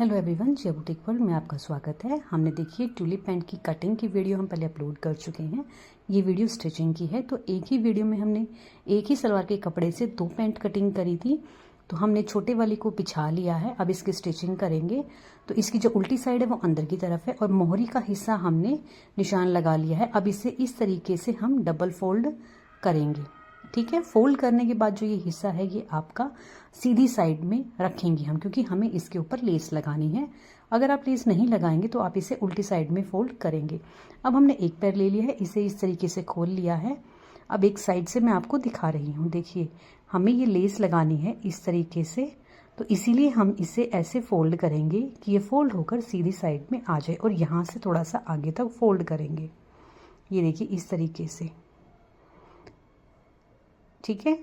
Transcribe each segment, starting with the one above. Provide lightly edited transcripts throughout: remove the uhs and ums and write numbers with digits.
Hello everyone, जिया boutique world में आपका स्वागत है। हमने देखिए ट्यूलिप पैंट की कटिंग की वीडियो हम पहले अपलोड कर चुके हैं। ये वीडियो स्टिचिंग की है। तो एक ही वीडियो में हमने एक ही सलवार के कपड़े से 2 पैंट कटिंग करी थी। तो हमने छोटे वाली को बिछा लिया है। अब इसकी स्टिचिंग करेंगे। तो इसकी जो उल्टी साइड है वो अंदर की तरफ है और मोहरी का हिस्सा हमने निशान लगा लिया है। अब इसे इस तरीके से हम डबल फोल्ड करेंगे। ठीक है, फोल्ड करने के बाद जो ये हिस्सा है ये आपका सीधी साइड में रखेंगे हम, क्योंकि हमें इसके ऊपर लेस लगानी है। अगर आप लेस नहीं लगाएंगे तो आप इसे उल्टी साइड में फोल्ड करेंगे। अब हमने एक पैर ले लिया है, इसे इस तरीके से खोल लिया है। अब एक साइड से मैं आपको दिखा रही हूँ। देखिए, हमें ये लेस लगानी है इस तरीके से, तो इसीलिए हम इसे ऐसे फोल्ड करेंगे कि ये फोल्ड होकर सीधी साइड में आ जाए और यहाँ से थोड़ा सा आगे तक फोल्ड करेंगे। ये देखिए इस तरीके से। ठीक है,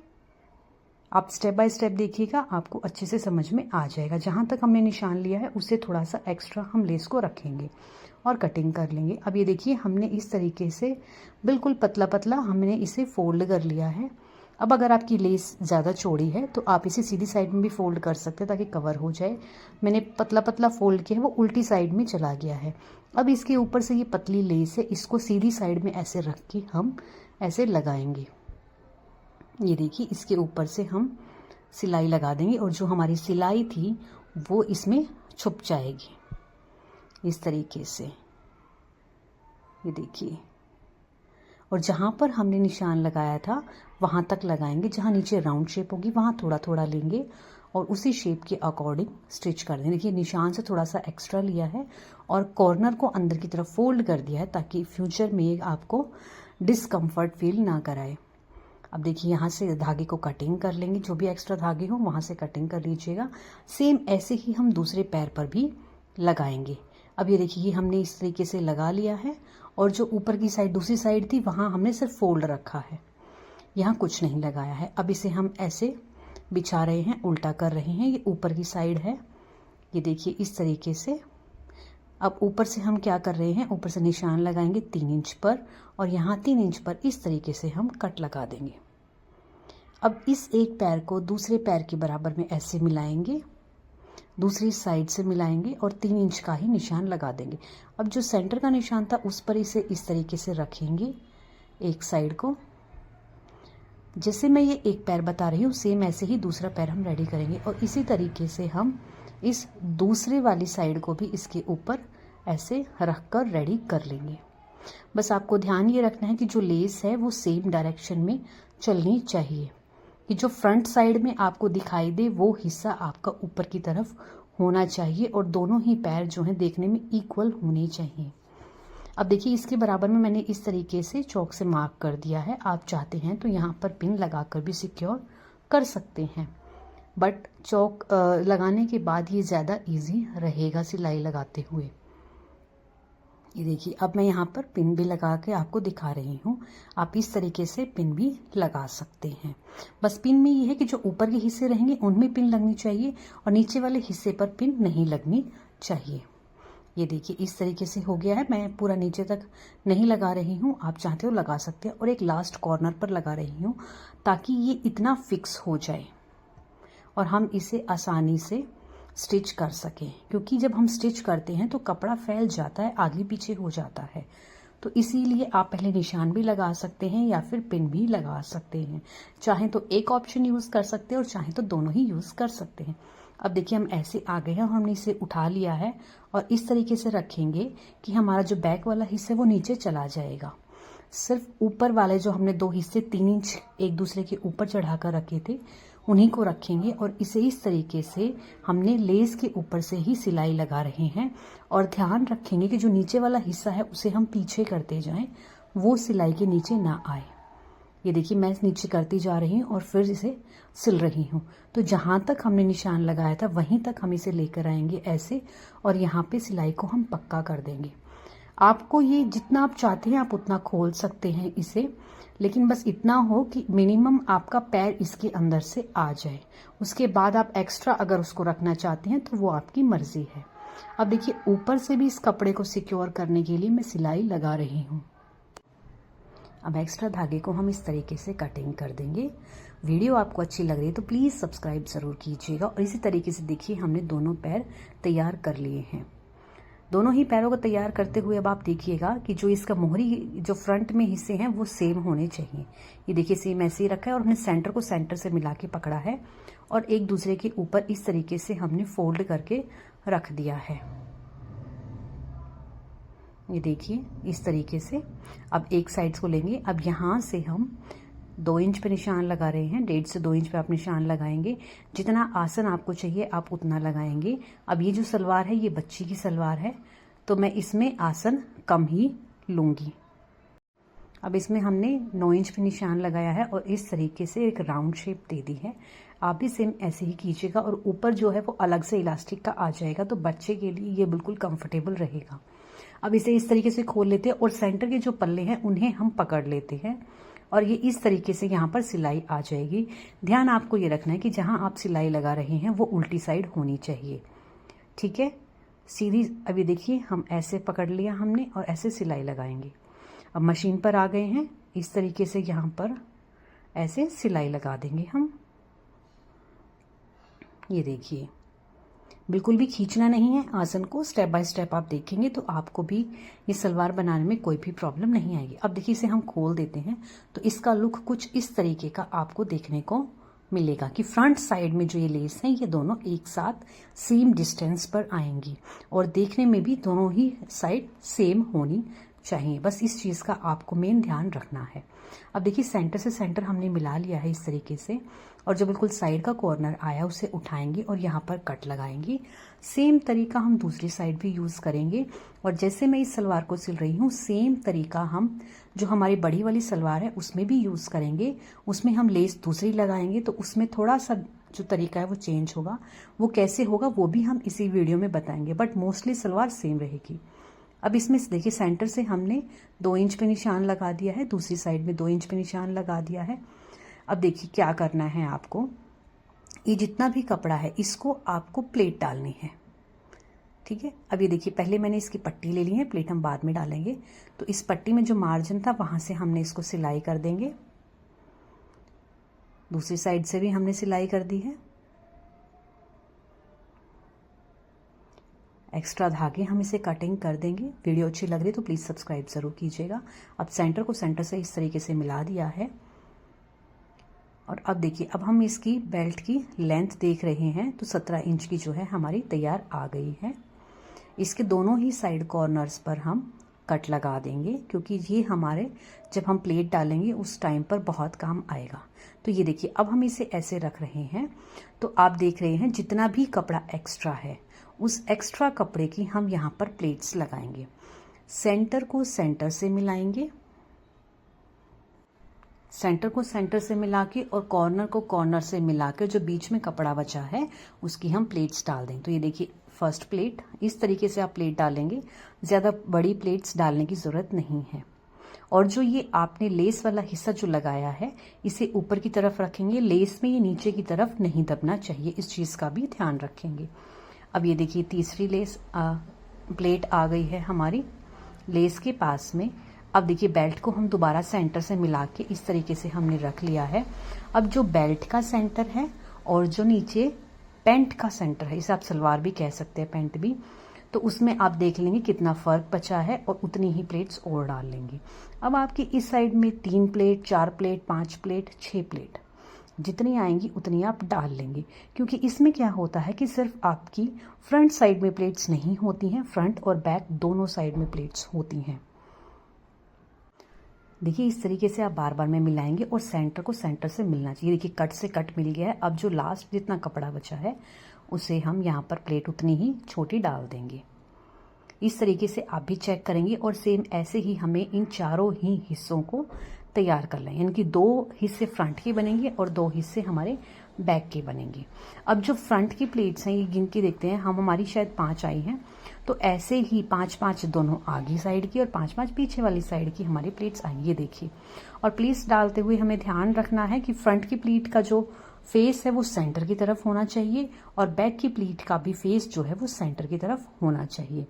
आप स्टेप बाय स्टेप देखिएगा, आपको अच्छे से समझ में आ जाएगा। जहाँ तक हमने निशान लिया है उससे थोड़ा सा एक्स्ट्रा हम लेस को रखेंगे और कटिंग कर लेंगे। अब ये देखिए हमने इस तरीके से बिल्कुल पतला पतला हमने इसे फोल्ड कर लिया है। अब अगर आपकी लेस ज़्यादा चौड़ी है तो आप इसे सीधी साइड में भी फोल्ड कर सकते हैं ताकि कवर हो जाए। मैंने पतला पतला फोल्ड किया है, वो उल्टी साइड में चला गया है। अब इसके ऊपर से ये पतली लेस है, इसको सीधी साइड में ऐसे रख के हम ऐसे लगाएंगे। ये देखिए इसके ऊपर से हम सिलाई लगा देंगे और जो हमारी सिलाई थी वो इसमें छुप जाएगी इस तरीके से। ये देखिए, और जहाँ पर हमने निशान लगाया था वहाँ तक लगाएंगे। जहाँ नीचे राउंड शेप होगी वहाँ थोड़ा थोड़ा लेंगे और उसी शेप के अकॉर्डिंग स्टिच कर देंगे। देखिए निशान से थोड़ा सा एक्स्ट्रा लिया है और कॉर्नर को अंदर की तरफ फोल्ड कर दिया है ताकि फ्यूचर में आपको डिस्कम्फर्ट फील ना कराए। अब देखिए यहाँ से धागे को कटिंग कर लेंगे। जो भी एक्स्ट्रा धागे हो वहाँ से कटिंग कर लीजिएगा। सेम ऐसे ही हम दूसरे पैर पर भी लगाएंगे। अब ये देखिए हमने इस तरीके से लगा लिया है और जो ऊपर की साइड दूसरी साइड थी वहाँ हमने सिर्फ फोल्ड रखा है, यहाँ कुछ नहीं लगाया है। अब इसे हम ऐसे बिछा रहे हैं, उल्टा कर रहे हैं। ये ऊपर की साइड है, ये देखिए इस तरीके से। अब ऊपर से हम क्या कर रहे हैं, ऊपर से निशान लगाएंगे 3 इंच पर और यहाँ 3 इंच पर इस तरीके से हम कट लगा देंगे। अब इस एक पैर को दूसरे पैर के बराबर में ऐसे मिलाएंगे, दूसरी साइड से मिलाएंगे और 3 इंच का ही निशान लगा देंगे। अब जो सेंटर का निशान था उस पर इसे इस तरीके से रखेंगे एक साइड को। जैसे मैं ये एक पैर बता रही हूँ सेम ऐसे ही दूसरा पैर हम रेडी करेंगे और इसी तरीके से हम इस दूसरे वाली साइड को भी इसके ऊपर ऐसे रख कर रेडी कर लेंगे। बस आपको ध्यान ये रखना है कि जो लेस है वो सेम डायरेक्शन में चलनी चाहिए, कि जो फ्रंट साइड में आपको दिखाई दे वो हिस्सा आपका ऊपर की तरफ होना चाहिए और दोनों ही पैर जो हैं देखने में इक्वल होने चाहिए। अब देखिए इसके बराबर में मैंने इस तरीके से चौक से मार्क कर दिया है। आप चाहते हैं तो यहाँ पर पिन लगाकर भी सिक्योर कर सकते हैं, बट चौक लगाने के बाद ये ज़्यादा इजी रहेगा सिलाई लगाते हुए। ये देखिए अब मैं यहाँ पर पिन भी लगा के आपको दिखा रही हूँ। आप इस तरीके से पिन भी लगा सकते हैं। बस पिन में ये है कि जो ऊपर के हिस्से रहेंगे उनमें पिन लगनी चाहिए और नीचे वाले हिस्से पर पिन नहीं लगनी चाहिए। ये देखिए इस तरीके से हो गया है। मैं पूरा नीचे तक नहीं लगा रही हूँ, आप चाहते हो लगा सकते हैं। और एक लास्ट कॉर्नर पर लगा रही हूँ ताकि ये इतना फिक्स हो जाए और हम इसे आसानी से स्टिच कर सकें, क्योंकि जब हम स्टिच करते हैं तो कपड़ा फैल जाता है, आगे पीछे हो जाता है। तो इसीलिए आप पहले निशान भी लगा सकते हैं या फिर पिन भी लगा सकते हैं। चाहे तो एक ऑप्शन यूज़ कर सकते हैं और चाहे तो दोनों ही यूज़ कर सकते हैं। अब देखिए हम ऐसे आ गए हैं, हमने इसे उठा लिया है और इस तरीके से रखेंगे कि हमारा जो बैक वाला हिस्सा है वो नीचे चला जाएगा। सिर्फ ऊपर वाले जो हमने 2 हिस्से 3 इंच एक दूसरे के ऊपर चढ़ाकर रखे थे उन्हीं को रखेंगे और इसे इस तरीके से हमने लेस के ऊपर से ही सिलाई लगा रहे हैं। और ध्यान रखेंगे कि जो नीचे वाला हिस्सा है उसे हम पीछे करते जाएं, वो सिलाई के नीचे ना आए। ये देखिए मैं नीचे करती जा रही हूँ और फिर इसे सिल रही हूँ। तो जहाँ तक हमने निशान लगाया था वहीं तक हम इसे लेकर आएंगे ऐसे और यहाँ पे सिलाई को हम पक्का कर देंगे। आपको ये जितना आप चाहते हैं आप उतना खोल सकते हैं इसे, लेकिन बस इतना हो कि मिनिमम आपका पैर इसके अंदर से आ जाए। उसके बाद आप एक्स्ट्रा अगर उसको रखना चाहते हैं तो वो आपकी मर्जी है। अब देखिए ऊपर से भी इस कपड़े को सिक्योर करने के लिए मैं सिलाई लगा रही हूँ। अब एक्स्ट्रा धागे को हम इस तरीके से कटिंग कर देंगे। वीडियो आपको अच्छी लग रही है तो प्लीज़ सब्सक्राइब ज़रूर कीजिएगा। और इसी तरीके से देखिए हमने दोनों पैर तैयार कर लिए हैं। दोनों ही पैरों को तैयार करते हुए अब आप देखिएगा कि जो इसका मोहरी जो फ्रंट में हिस्से हैं वो सेम होने चाहिए। ये देखिए सेम ऐसे ही रखा है और हमने सेंटर को सेंटर से मिला के पकड़ा है और एक दूसरे के ऊपर इस तरीके से हमने फोल्ड करके रख दिया है। ये देखिए इस तरीके से। अब एक साइड को लेंगे। अब यहाँ से हम 2 इंच पे निशान लगा रहे हैं। 1.5 से 2 इंच पे आप निशान लगाएंगे। जितना आसन आपको चाहिए आप उतना लगाएंगे। अब ये जो सलवार है ये बच्ची की सलवार है तो मैं इसमें आसन कम ही लूँगी। अब इसमें हमने 9 इंच पे निशान लगाया है और इस तरीके से एक राउंड शेप दे दी है। आप भी सेम ऐसे ही कीजिएगा और ऊपर जो है वो अलग से इलास्टिक का आ जाएगा तो बच्चे के लिए ये बिल्कुल कंफर्टेबल रहेगा। अब इसे इस तरीके से खोल लेते हैं और सेंटर के जो पल्ले हैं उन्हें हम पकड़ लेते हैं और ये इस तरीके से यहाँ पर सिलाई आ जाएगी। ध्यान आपको ये रखना है कि जहाँ आप सिलाई लगा रहे हैं वो उल्टी साइड होनी चाहिए, ठीक है, सीधी। अभी देखिए हम ऐसे पकड़ लिया हमने और ऐसे सिलाई लगाएंगे। अब मशीन पर आ गए हैं। इस तरीके से यहाँ पर ऐसे सिलाई लगा देंगे हम। ये देखिए बिल्कुल भी खींचना नहीं है आसन को। स्टेप बाय स्टेप आप देखेंगे तो आपको भी ये सलवार बनाने में कोई भी प्रॉब्लम नहीं आएगी। अब देखिए इसे हम खोल देते हैं तो इसका लुक कुछ इस तरीके का आपको देखने को मिलेगा कि फ्रंट साइड में जो ये लेस हैं ये दोनों एक साथ सेम डिस्टेंस पर आएंगी और देखने में भी दोनों ही साइड सेम होनी चाहिए। बस इस चीज़ का आपको मेन ध्यान रखना है। अब देखिए सेंटर से सेंटर हमने मिला लिया है इस तरीके से और जो बिल्कुल साइड का कॉर्नर आया उसे उठाएंगे और यहाँ पर कट लगाएंगे। सेम तरीका हम दूसरी साइड भी यूज़ करेंगे और जैसे मैं इस सलवार को सिल रही हूँ सेम तरीका हम जो हमारी बड़ी वाली सलवार है उसमें भी यूज़ करेंगे। उसमें हम लेस दूसरी लगाएंगे तो उसमें थोड़ा सा जो तरीका है वो चेंज होगा। वो कैसे होगा वो भी हम इसी वीडियो में बताएंगे, बट मोस्टली सलवार सेम रहेगी। अब इसमें देखिए सेंटर से हमने 2 इंच पे निशान लगा दिया है, दूसरी साइड में 2 इंच पे निशान लगा दिया है। अब देखिए क्या करना है आपको, ये जितना भी कपड़ा है इसको आपको प्लेट डालनी है, ठीक है। अब ये देखिए पहले मैंने इसकी पट्टी ले ली है, प्लेट हम बाद में डालेंगे। तो इस पट्टी में जो मार्जिन था वहां से हमने इसको सिलाई कर देंगे। दूसरी साइड से भी हमने सिलाई कर दी है। एक्स्ट्रा धागे हम इसे कटिंग कर देंगे। वीडियो अच्छी लग रही है तो प्लीज़ सब्सक्राइब ज़रूर कीजिएगा। अब सेंटर को सेंटर से इस तरीके से मिला दिया है और अब देखिए अब हम इसकी बेल्ट की लेंथ देख रहे हैं तो 17 इंच की जो है हमारी तैयार आ गई है। इसके दोनों ही साइड कॉर्नर्स पर हम कट लगा देंगे क्योंकि ये हमारे जब हम प्लेट डालेंगे उस टाइम पर बहुत काम आएगा। तो ये देखिए अब हम इसे ऐसे रख रहे हैं तो आप देख रहे हैं जितना भी कपड़ा एक्स्ट्रा है उस एक्स्ट्रा कपड़े की हम यहाँ पर प्लेट्स लगाएंगे। सेंटर को सेंटर से मिलाएंगे, सेंटर को सेंटर से मिला के और कॉर्नर को कॉर्नर से मिला के जो बीच में कपड़ा बचा है उसकी हम प्लेट्स डाल दें। तो ये देखिए फर्स्ट प्लेट इस तरीके से आप प्लेट डालेंगे। ज़्यादा बड़ी प्लेट्स डालने की ज़रूरत नहीं है। और जो ये आपने लेस वाला हिस्सा जो लगाया है इसे ऊपर की तरफ रखेंगे। लेस में ये नीचे की तरफ नहीं दबना चाहिए, इस चीज़ का भी ध्यान रखेंगे। अब ये देखिए तीसरी लेस प्लेट आ गई है हमारी लेस के पास में। अब देखिए बेल्ट को हम दोबारा सेंटर से मिला के इस तरीके से हमने रख लिया है। अब जो बेल्ट का सेंटर है और जो नीचे पैंट का सेंटर है, इसे आप सलवार भी कह सकते हैं पैंट भी, तो उसमें आप देख लेंगे कितना फर्क बचा है और उतनी ही प्लेट्स और डाल लेंगे। अब आपकी इस साइड में 3 प्लेट 4 प्लेट 5 प्लेट 6 प्लेट जितनी आएंगी उतनी आप डाल लेंगे क्योंकि इसमें क्या होता है कि सिर्फ आपकी फ्रंट साइड में प्लेट्स नहीं होती हैं, फ्रंट और बैक दोनों साइड में प्लेट्स होती हैं। देखिए इस तरीके से आप बार बार में मिलाएंगे और सेंटर को सेंटर से मिलना चाहिए। देखिए कट से कट मिल गया है। अब जो लास्ट जितना कपड़ा बचा है उसे हम यहाँ पर प्लेट उतनी ही छोटी डाल देंगे। इस तरीके से आप भी चेक करेंगे और सेम ऐसे ही हमें इन चारों ही हिस्सों को तैयार कर लें, यानी कि 2 हिस्से फ्रंट के बनेंगे और 2 हिस्से हमारे बैक के बनेंगे। अब जो फ्रंट की प्लेट्स हैं ये गिन के देखते हैं, हम हमारी शायद 5 आई हैं, तो ऐसे ही 5-5 दोनों आगे साइड की और 5-5 पीछे वाली साइड की हमारी प्लेट्स आएंगी। ये देखिए, और प्लेट्स डालते हुए हमें ध्यान रखना है कि फ्रंट की प्लीट का जो फेस है वो सेंटर की तरफ होना चाहिए और बैक की प्लीट का भी फेस जो है वो सेंटर की तरफ होना चाहिए।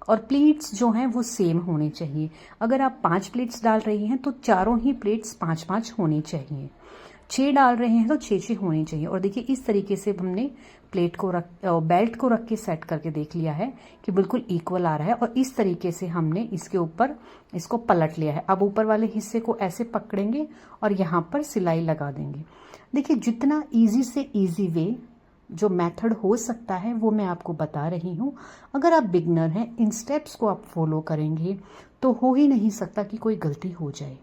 और प्लेट्स जो हैं वो सेम होने चाहिए। अगर आप 5 प्लेट्स डाल रही हैं तो चारों ही प्लेट्स 5-5 होनी चाहिए। 6 डाल रहे हैं तो 6-6 होनी चाहिए। और देखिए इस तरीके से हमने प्लेट को बेल्ट को रख के सेट करके देख लिया है कि बिल्कुल इक्वल आ रहा है। और इस तरीके से हमने इसके ऊपर इसको पलट लिया है। अब ऊपर वाले हिस्से को ऐसे पकड़ेंगे और यहाँ पर सिलाई लगा देंगे। देखिए जितना ईजी से ईजी वे जो मेथड हो सकता है वो मैं आपको बता रही हूँ। अगर आप बिगनर हैं, इन स्टेप्स को आप फॉलो करेंगे तो हो ही नहीं सकता कि कोई गलती हो जाए।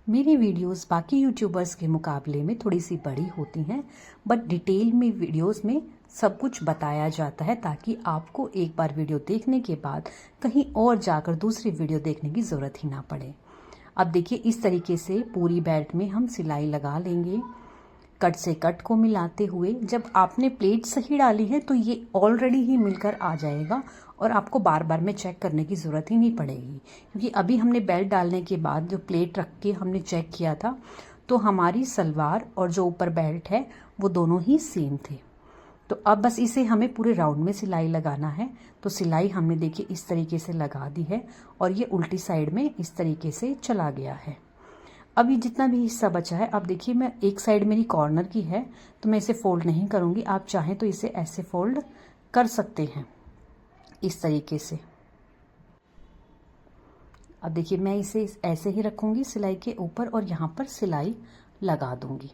मेरी वीडियोस बाकी यूट्यूबर्स के मुकाबले में थोड़ी सी बड़ी होती हैं, बट डिटेल में वीडियोस में सब कुछ बताया जाता है ताकि आपको एक बार वीडियो देखने के बाद कहीं और जाकर दूसरी वीडियो देखने की ज़रूरत ही ना पड़े। अब देखिए इस तरीके से पूरी बेल्ट में हम सिलाई लगा लेंगे, कट से कट को मिलाते हुए। जब आपने प्लेट सही डाली है तो ये ऑलरेडी ही मिलकर आ जाएगा और आपको बार बार में चेक करने की ज़रूरत ही नहीं पड़ेगी, क्योंकि अभी हमने बेल्ट डालने के बाद जो प्लेट रख के हमने चेक किया था तो हमारी सलवार और जो ऊपर बेल्ट है वो दोनों ही सेम थे। तो अब बस इसे हमें पूरे राउंड में सिलाई लगाना है। तो सिलाई हमने देखिए इस तरीके से लगा दी है और ये उल्टी साइड में इस तरीके से चला गया है। अब ये जितना भी हिस्सा बचा है, अब देखिए मैं एक साइड मेरी कॉर्नर की है तो मैं इसे फोल्ड नहीं करूँगी। आप चाहें तो इसे ऐसे फोल्ड कर सकते हैं इस तरीके से। अब देखिए मैं इसे ऐसे ही रखूँगी सिलाई के ऊपर और यहाँ पर सिलाई लगा दूँगी।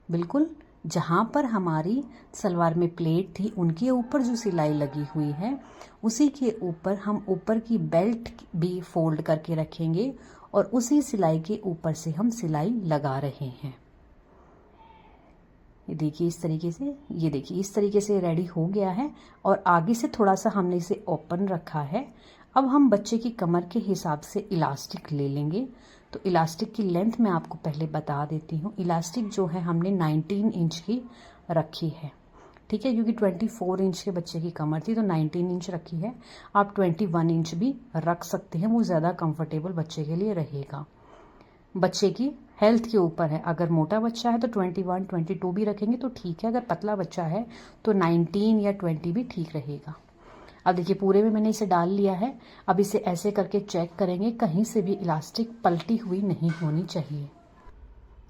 बिल्कुल जहाँ पर हमारी सलवार में प्लेट थी उनके ऊपर जो सिलाई लगी हुई है उसी के ऊपर हम ऊपर की बेल्ट भी फोल्ड करके रखेंगे और उसी सिलाई के ऊपर से हम सिलाई लगा रहे हैं। ये देखिए इस तरीके से, ये देखिए इस तरीके से रेडी हो गया है। और आगे से थोड़ा सा हमने इसे ओपन रखा है। अब हम बच्चे की कमर के हिसाब से इलास्टिक ले लेंगे। तो इलास्टिक की लेंथ मैं आपको पहले बता देती हूँ। इलास्टिक जो है हमने 19 इंच की रखी है, ठीक है, क्योंकि 24 इंच के बच्चे की कमर थी तो 19 इंच रखी है। आप 21 इंच भी रख सकते हैं, वो ज़्यादा कंफर्टेबल बच्चे के लिए रहेगा। बच्चे की हेल्थ के ऊपर है, अगर मोटा बच्चा है तो 21, 22 भी रखेंगे तो ठीक है। अगर पतला बच्चा है तो 19 या 20 भी ठीक रहेगा। अब देखिए पूरे में मैंने इसे डाल लिया है। अब इसे ऐसे करके चेक करेंगे, कहीं से भी इलास्टिक पलटी हुई नहीं होनी चाहिए।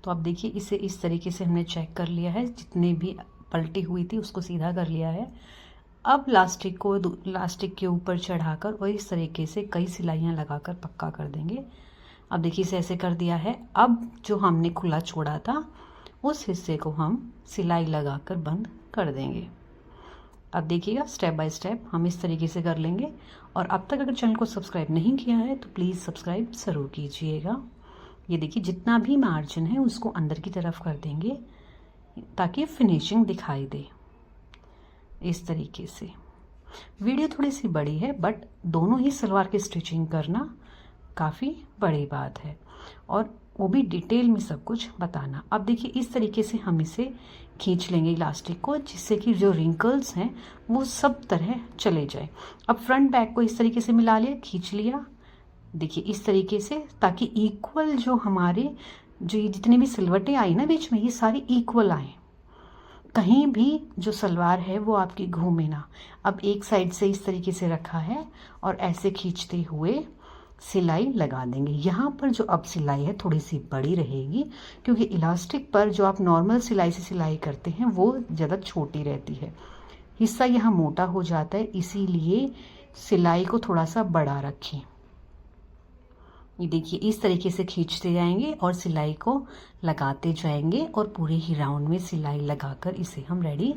तो अब देखिए इसे इस तरीके से हमने चेक कर लिया है, जितने भी पलटी हुई थी उसको सीधा कर लिया है। अब लास्टिक के ऊपर चढ़ाकर और इस तरीके से कई सिलाइयाँ लगाकर पक्का कर देंगे। अब देखिए इसे ऐसे कर दिया है। अब जो हमने खुला छोड़ा था उस हिस्से को हम सिलाई लगाकर बंद कर देंगे। अब देखिएगा स्टेप बाय स्टेप हम इस तरीके से कर लेंगे। और अब तक अगर चैनल को सब्सक्राइब नहीं किया है तो प्लीज़ सब्सक्राइब ज़रूर कीजिएगा। ये देखिए जितना भी मार्जिन है उसको अंदर की तरफ कर देंगे ताकि फिनिशिंग दिखाई दे। इस तरीके से वीडियो थोड़ी सी बड़ी है, बट दोनों ही सलवार की स्टिचिंग करना काफ़ी बड़ी बात है और वो भी डिटेल में सब कुछ बताना। अब देखिए इस तरीके से हम इसे खींच लेंगे इलास्टिक को, जिससे कि जो रिंकल्स हैं वो सब तरह चले जाए। अब फ्रंट बैक को इस तरीके से मिला लिया, खींच लिया, देखिए इस तरीके से, ताकि इक्वल जो हमारे जो ये जितनी भी सिलवटें आई ना बीच में ये सारी इक्वल आए, कहीं भी जो सलवार है वो आपकी घूमे ना। अब एक साइड से इस तरीके से रखा है और ऐसे खींचते हुए सिलाई लगा देंगे। यहाँ पर जो अब सिलाई है थोड़ी सी बड़ी रहेगी, क्योंकि इलास्टिक पर जो आप नॉर्मल सिलाई से सिलाई करते हैं वो ज़्यादा छोटी रहती है, हिस्सा यहाँ मोटा हो जाता है, इसीलिए सिलाई को थोड़ा सा बड़ा रखें। ये देखिए इस तरीके से खींचते जाएंगे और सिलाई को लगाते जाएंगे और पूरे ही राउंड में सिलाई लगाकर इसे हम रेडी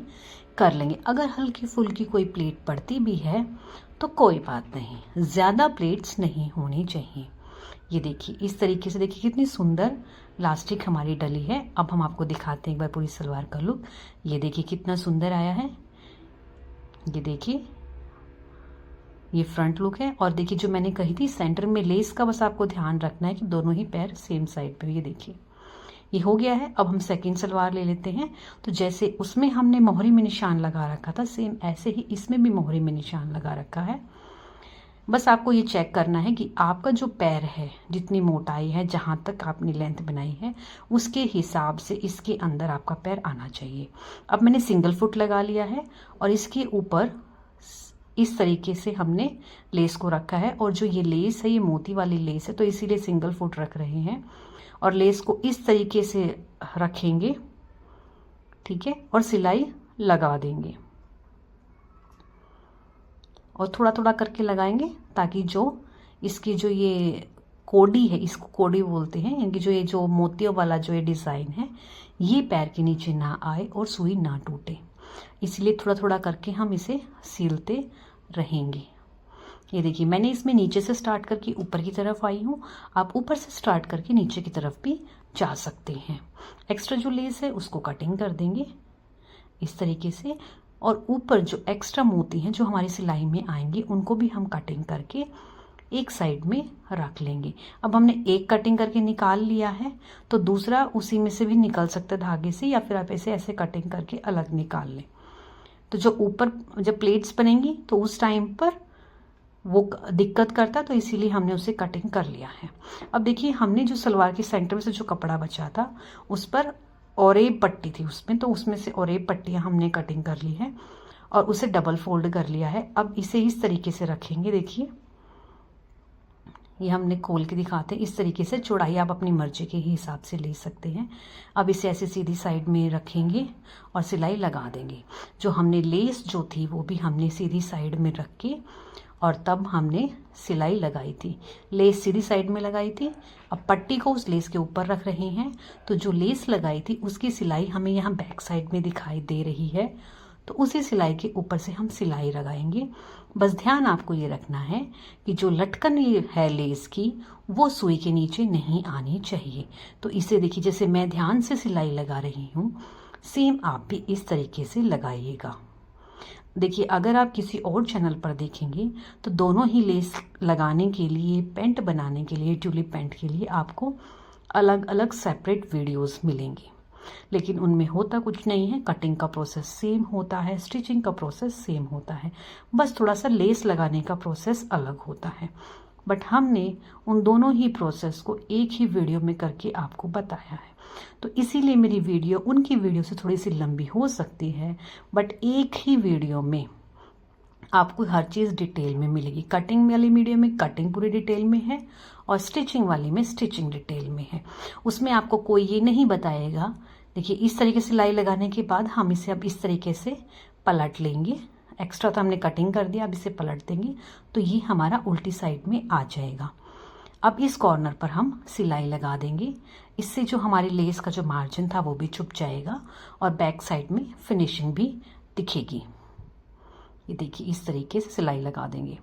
कर लेंगे। अगर हल्की फुल्की कोई प्लेट पड़ती भी है तो कोई बात नहीं, ज़्यादा प्लेट्स नहीं होनी चाहिए। ये देखिए इस तरीके से, देखिए कितनी सुंदर लास्टिक हमारी डली है। अब हम आपको दिखाते हैं एक बार पूरी सलवार का लुक। ये देखिए कितना सुंदर आया है। ये देखिए ये फ्रंट लुक है। और देखिए जो मैंने कही थी सेंटर में लेस का बस आपको ध्यान रखना है कि दोनों ही पैर सेम साइड पे। ये देखिए ये हो गया है। अब हम सेकंड सलवार ले लेते हैं। तो जैसे उसमें हमने मोहरी में निशान लगा रखा था, सेम ऐसे ही इसमें भी मोहरी में निशान लगा रखा है। बस आपको ये चेक करना है कि आपका जो पैर है, जितनी मोटाई है, जहाँ तक आपने लेंथ बनाई है उसके हिसाब से इसके अंदर आपका पैर आना चाहिए। अब मैंने सिंगल फुट लगा लिया है और इसके ऊपर इस तरीके से हमने लेस को रखा है। और जो ये लेस है ये मोती वाली लेस है, तो इसीलिए सिंगल फुट रख रहे हैं और लेस को इस तरीके से रखेंगे, ठीक है, और सिलाई लगा देंगे और थोड़ा थोड़ा करके लगाएंगे ताकि जो इसकी जो ये कोडी है, इसको कोडी बोलते हैं, यानी कि जो ये जो मोतियों वाला जो ये डिज़ाइन है ये पैर के नीचे ना आए और सुई ना टूटे, इसलिए थोड़ा थोड़ा करके हम इसे सिलते रहेंगे। ये देखिए मैंने इसमें नीचे से स्टार्ट करके ऊपर की तरफ आई हूँ, आप ऊपर से स्टार्ट करके नीचे की तरफ भी जा सकते हैं। एक्स्ट्रा जो लेस है उसको कटिंग कर देंगे इस तरीके से, और ऊपर जो एक्स्ट्रा मोती हैं जो हमारी सिलाई में आएंगे उनको भी हम कटिंग करके एक साइड में रख लेंगे। अब हमने एक कटिंग करके निकाल लिया है तो दूसरा उसी में से भी निकल सकता है धागे से, या फिर आप ऐसे कटिंग करके अलग निकाल लें। तो जो ऊपर जब प्लेट्स बनेंगी तो उस टाइम पर वो दिक्कत करता, तो इसीलिए हमने उसे कटिंग कर लिया है। अब देखिए हमने जो सलवार के सेंटर में से जो कपड़ा बचा था उस पर औरेब पट्टी थी उसमें, तो उसमें से औरेब पट्टियाँ हमने कटिंग कर ली है और उसे डबल फोल्ड कर लिया है। अब इसे इस तरीके से रखेंगे, देखिए ये हमने खोल के दिखाते हैं। इस तरीके से चौड़ाई आप अपनी मर्जी के ही हिसाब से ले सकते हैं। अब इसे ऐसे सीधी साइड में रखेंगे और सिलाई लगा देंगे। जो हमने लेस जो थी वो भी हमने सीधी साइड में रख के और तब हमने सिलाई लगाई थी। लेस सीधी साइड में लगाई थी, अब पट्टी को उस लेस के ऊपर रख रहे हैं, तो जो लेस लगाई थी उसकी सिलाई हमें यहाँ बैक साइड में दिखाई दे रही है, तो उसी सिलाई के ऊपर से हम सिलाई लगाएंगे। बस ध्यान आपको ये रखना है कि जो लटकन है लेस की वो सुई के नीचे नहीं आनी चाहिए। तो इसे देखिए जैसे मैं ध्यान से सिलाई लगा रही हूँ, सेम आप भी इस तरीके से लगाइएगा। देखिए अगर आप किसी और चैनल पर देखेंगे तो दोनों ही लेस लगाने के लिए, पैंट बनाने के लिए, ट्यूलिप पैंट के लिए आपको अलग अलग सेपरेट वीडियोस मिलेंगी, लेकिन उनमें होता कुछ नहीं है। कटिंग का प्रोसेस सेम होता है, स्टिचिंग का प्रोसेस सेम होता है, बस थोड़ा सा लेस लगाने का प्रोसेस अलग होता है। बट हमने उन दोनों ही प्रोसेस को एक ही वीडियो में करके आपको बताया है, तो इसीलिए मेरी वीडियो उनकी वीडियो से थोड़ी सी लंबी हो सकती है, बट एक ही वीडियो में आपको हर चीज़ डिटेल में मिलेगी। कटिंग वाली वीडियो में कटिंग पूरी डिटेल में है और स्टिचिंग वाली में स्टिचिंग डिटेल में है। उसमें आपको कोई ये नहीं बताएगा। देखिए इस तरीके से सिलाई लगाने के बाद हम इसे अब इस तरीके से पलट लेंगे। एक्स्ट्रा तो हमने कटिंग कर दिया, अब इसे पलट देंगे तो ये हमारा उल्टी साइड में आ जाएगा। अब इस कॉर्नर पर हम सिलाई लगा देंगे, इससे जो हमारी लेस का जो मार्जिन था वो भी छुप जाएगा और बैक साइड में फिनिशिंग भी दिखेगी। ये देखिए इस तरीके से सिलाई लगा देंगे।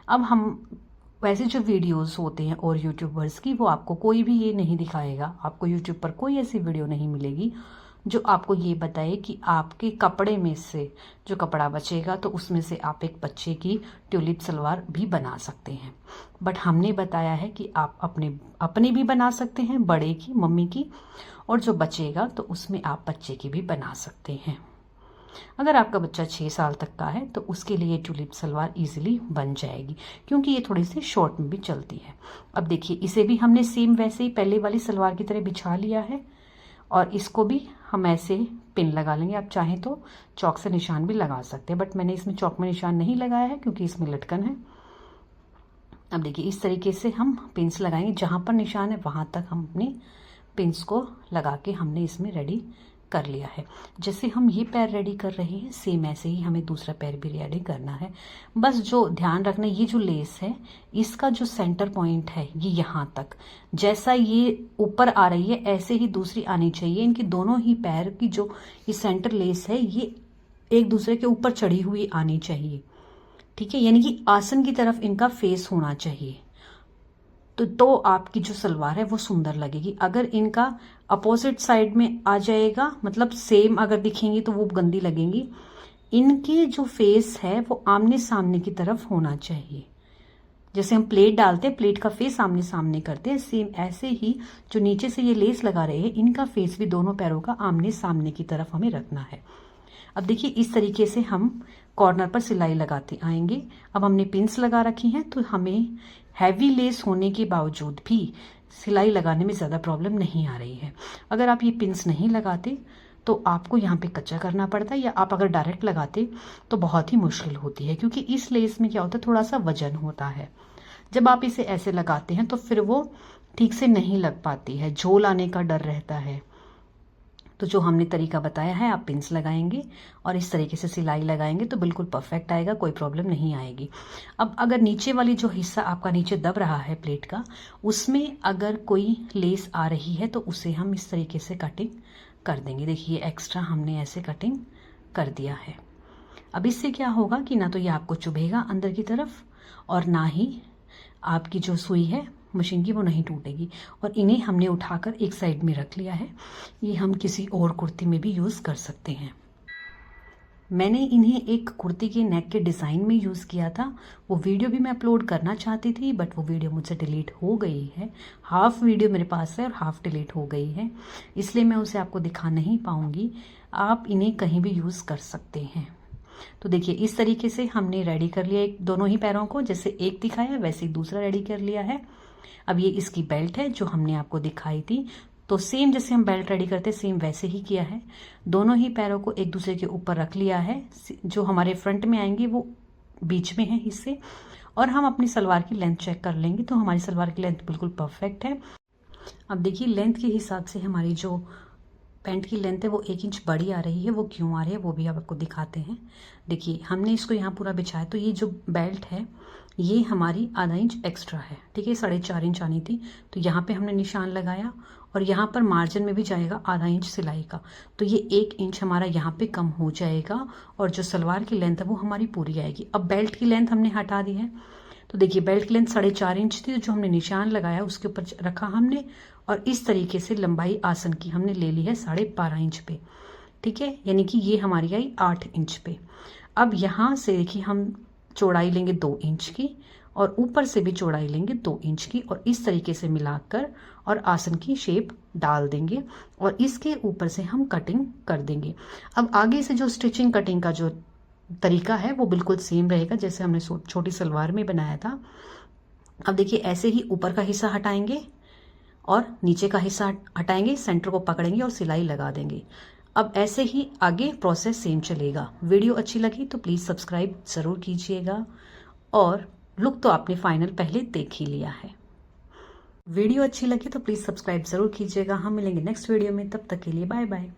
अब हम वैसे जो वीडियोस होते हैं और यूट्यूबर्स की, वो आपको कोई भी ये नहीं दिखाएगा, आपको यूट्यूब पर कोई ऐसी वीडियो नहीं मिलेगी जो आपको ये बताए कि आपके कपड़े में से जो कपड़ा बचेगा तो उसमें से आप एक बच्चे की ट्यूलिप सलवार भी बना सकते हैं। बट हमने बताया है कि आप अपने भी बना सकते हैं, बड़े की, मम्मी की, और जो बचेगा तो उसमें आप बच्चे की भी बना सकते हैं। अगर आपका बच्चा 6 साल तक का है तो उसके लिए ट्यूलिप सलवार इजीली बन जाएगी, क्योंकि ये थोड़ी सी शॉर्ट में भी चलती है। अब देखिए इसे भी हमने सेम वैसे ही पहले वाली सलवार की तरह बिछा लिया है और इसको भी हम ऐसे पिन लगा लेंगे। आप चाहें तो चौक से निशान भी लगा सकते हैं, बट मैंने इसमें चौक में निशान नहीं लगाया है क्योंकि इसमें लटकन है। अब देखिए इस तरीके से हम पिन्स लगाएंगे, जहाँ पर निशान है वहाँ तक हम अपने पिन्स को लगा के हमने इसमें रेडी कर लिया है। जैसे हम ये पैर रेडी कर रहे हैं सेम ऐसे ही हमें दूसरा पैर भी रेडी करना है। बस जो ध्यान रखना, ये जो लेस है इसका जो सेंटर पॉइंट है ये यहाँ तक, जैसा ये ऊपर आ रही है ऐसे ही दूसरी आनी चाहिए। इनकी दोनों ही पैर की जो ये सेंटर लेस है ये एक दूसरे के ऊपर चढ़ी हुई आनी चाहिए, ठीक है, यानी कि आसन की तरफ इनका फेस होना चाहिए, तो आपकी जो सलवार है वो सुंदर लगेगी। अगर इनका अपोजिट साइड में आ जाएगा, मतलब सेम अगर दिखेंगी तो वो गंदी लगेंगी। इनकी जो फेस है वो आमने सामने की तरफ होना चाहिए। जैसे हम प्लेट डालते हैं, प्लेट का फेस आमने सामने करते हैं, सेम ऐसे ही जो नीचे से ये लेस लगा रहे हैं इनका फेस भी दोनों पैरों का आमने सामने की तरफ हमें रखना है। अब देखिए इस तरीके से हम कॉर्नर पर सिलाई लगाते आएंगे। अब हमने पिन्स लगा रखी हैं तो हमें हैवी लेस होने के बावजूद भी सिलाई लगाने में ज़्यादा प्रॉब्लम नहीं आ रही है। अगर आप ये पिन्स नहीं लगाते तो आपको यहाँ पे कच्चा करना पड़ता है, या आप अगर डायरेक्ट लगाते तो बहुत ही मुश्किल होती है, क्योंकि इस लेस में क्या होता है, थोड़ा सा वजन होता है। जब आप इसे ऐसे लगाते हैं तो फिर वो ठीक से नहीं लग पाती है, झोल आने का डर रहता है। तो जो हमने तरीका बताया है, आप पिंस लगाएंगे और इस तरीके से सिलाई लगाएंगे तो बिल्कुल परफेक्ट आएगा, कोई प्रॉब्लम नहीं आएगी। अब अगर नीचे वाली जो हिस्सा आपका नीचे दब रहा है प्लेट का, उसमें अगर कोई लेस आ रही है तो उसे हम इस तरीके से कटिंग कर देंगे। देखिए एक्स्ट्रा हमने ऐसे कटिंग कर दिया है। अब इससे क्या होगा कि ना तो ये आपको चुभेगा अंदर की तरफ, और ना ही आपकी जो सुई है मशीन की वो नहीं टूटेगी। और इन्हें हमने उठाकर एक साइड में रख लिया है। ये हम किसी और कुर्ती में भी यूज़ कर सकते हैं। मैंने इन्हें एक कुर्ती के नेक के डिज़ाइन में यूज़ किया था, वो वीडियो भी मैं अपलोड करना चाहती थी, बट वो वीडियो मुझसे डिलीट हो गई है। हाफ वीडियो मेरे पास है और हाफ डिलीट हो गई है, इसलिए मैं उसे आपको दिखा नहीं पाऊंगी। आप इन्हें कहीं भी यूज़ कर सकते हैं। तो देखिए इस तरीके से हमने रेडी कर लिया एक दोनों ही पैरों को, जैसे एक दिखाया वैसे ही दूसरा रेडी कर लिया है। अब ये इसकी बेल्ट है जो हमने आपको दिखाई थी, तो सेम जैसे हम बेल्ट रेडी करते हैं सेम वैसे ही किया है। दोनों ही पैरों को एक दूसरे के ऊपर रख लिया है, जो हमारे फ्रंट में आएंगे वो बीच में है हिस्से। और हम अपनी सलवार की लेंथ चेक कर लेंगे, तो हमारी सलवार की लेंथ बिल्कुल परफेक्ट है। अब देखिए लेंथ के हिसाब से हमारी जो पैंट की लेंथ है वो 1 इंच बड़ी आ रही है। वो क्यों आ रही है वो भी आपको दिखाते हैं। देखिए हमने इसको यहाँ पूरा बिछाया, तो ये जो बेल्ट है ये हमारी आधा इंच एक्स्ट्रा है, ठीक है। 4.5 इंच आनी थी, तो यहाँ पे हमने निशान लगाया, और यहाँ पर मार्जिन में भी जाएगा आधा इंच सिलाई का, तो ये 1 इंच हमारा यहाँ पे कम हो जाएगा, और जो सलवार की लेंथ है वो हमारी पूरी आएगी। अब बेल्ट की लेंथ हमने हटा दी है, तो देखिए बेल्ट की लेंथ 4.5 इंच थी, तो जो हमने निशान लगाया उसके ऊपर रखा हमने, और इस तरीके से लंबाई आसन की हमने ले ली है 12.5 इंच पे, ठीक है। यानी कि ये हमारी आई 8 इंच पे। अब यहाँ से देखिए हम चौड़ाई लेंगे 2 इंच की, और ऊपर से भी चौड़ाई लेंगे 2 इंच की, और इस तरीके से मिलाकर और आसन की शेप डाल देंगे, और इसके ऊपर से हम कटिंग कर देंगे। अब आगे से जो स्टिचिंग कटिंग का जो तरीका है वो बिल्कुल सेम रहेगा जैसे हमने छोटी सलवार में बनाया था। अब देखिए ऐसे ही ऊपर का हिस्सा हटाएंगे और नीचे का हिस्सा हटाएंगे, सेंटर को पकड़ेंगे और सिलाई लगा देंगे। अब ऐसे ही आगे प्रोसेस सेम चलेगा। वीडियो अच्छी लगी तो प्लीज़ सब्सक्राइब ज़रूर कीजिएगा, और लुक तो आपने फाइनल पहले देख ही लिया है। वीडियो अच्छी लगी तो प्लीज़ सब्सक्राइब ज़रूर कीजिएगा। हम मिलेंगे नेक्स्ट वीडियो में, तब तक के लिए बाय बाय।